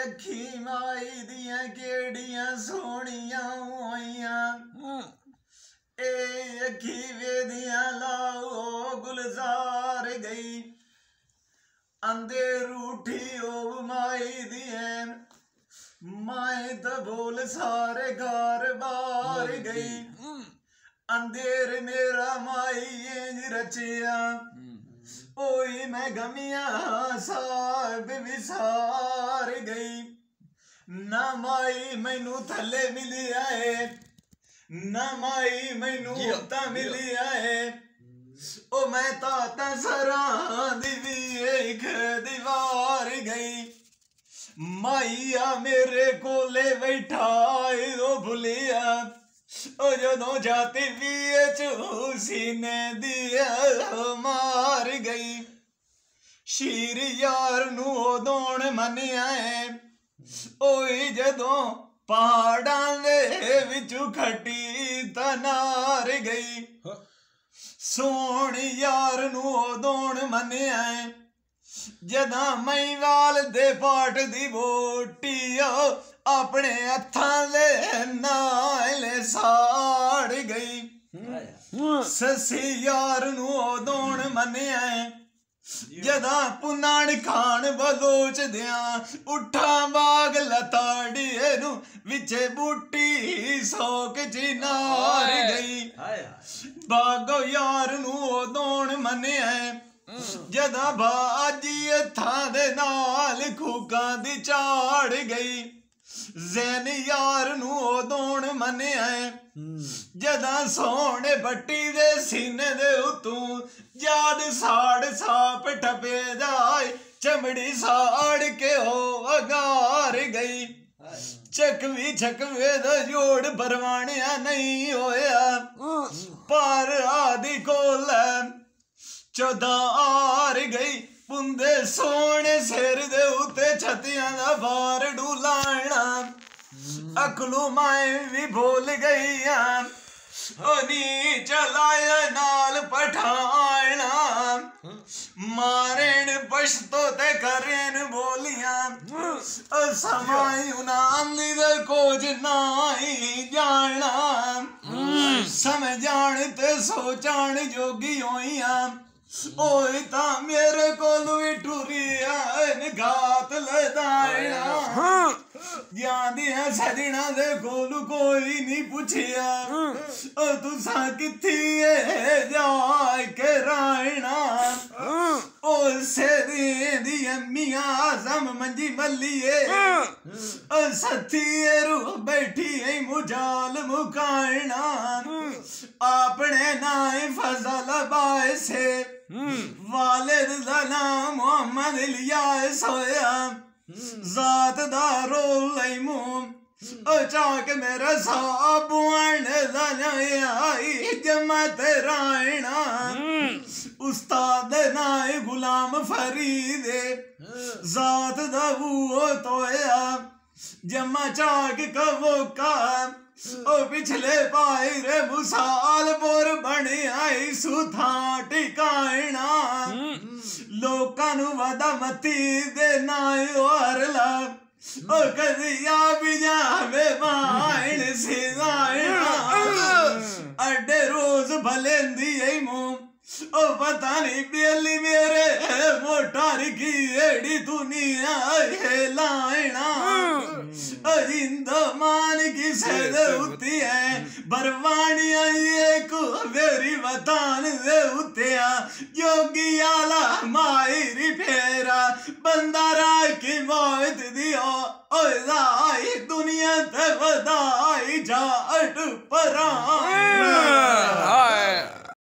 अखी माई दियां केड़ियां सोनियां होइयां ए अखी वेदियां लाओ गुलजार गई अंधेर उठी ओ माई दिए माए तो बोल सारे घर बार गई अंधेर मेरा माई इंज रचिया ओई मैं गमिया साब विसार गई ना माई मैनू थले मिलिया है ना माई मैनू ता मिलिया है ओ मैं ताता सरा दिवी एक दीवार गई माइया मेरे कोले बैठाए ओ भुलिया ओ जदों जाती भी चूसी ने दिया मार गई शीर यार नू दौड़ मनिया है ओई जदों पहाड़ां दे विचू खटी तनार गई सोनी यार नू दौड़ मनिया है जदा मई वाल दे पाट दी बोटी अपने हत्थां ले नाल साड़ गई ससी यार नू दौड़ मनिया जदा पुनान खान बलोच दिया उठा बाग लताड़ी नू विचे बूटी सोक चिनार गई बागो यार नू दौड़ मनिया जदा बाजी था दे नाल खूका दी चाड़ गई जैन यार नू दौड़ मनिया जदा सोने बट्टी दे सीने दे उतू याद साड़ साप टपे जाए चमड़ी साड़ के हो अगार गई चकवी छकवे दा जोड़ बरवानिया नहीं होया पर आदि कोल चौदार गई पुंदे सोने सिर दे उते छतियां दा बार डुलाना अकलू माए भी भूल गई नी चलाया नाल पठाना मारेन पश्तो ते करेन बोलियां समाई उनाम दे कोज नाई जाना समझान ते सोचान जोगी होइया ओए ता मेरे कोलू टुरिया घात लदाया याद है सजना दे कोलू कोई नहीं पूछिया ओ तुसा किथी जाए के रायना ओ सेरी दी अम्मिया आजम मंजी मल्लिए ओ सथी रू बैठी है मुजाल मुकायना अपने नाए फजल बाय से वालिद दा नाम मोहम्मद लिया सोया जात दा रोल लैमू ओ चाक मेरा साबुआन दा आई जमात रायना उस्ताद नाए गुलाम फरीदे जात दा वो तोया जमा चाक कवो का ओ पिछले पाई रे मुसाल बोर बने आई सुथा टिकाना लोकां नू वादा मती दे नाए हरला ओ कदिया भी जावे माइन सिदायना अड्डे रोज भलेंदी ऐ मुंह ओ पता नहीं बेली मेरे मोटार की एड़ी दुनिया है लाइना जिंद मान की सद उती है बरवानिया ये को वेरी वतान दे उतिया योगी आला मायरी फेरा बंदारा की मौत दियो ओ दाई दुनिया ते वदाई जाट परा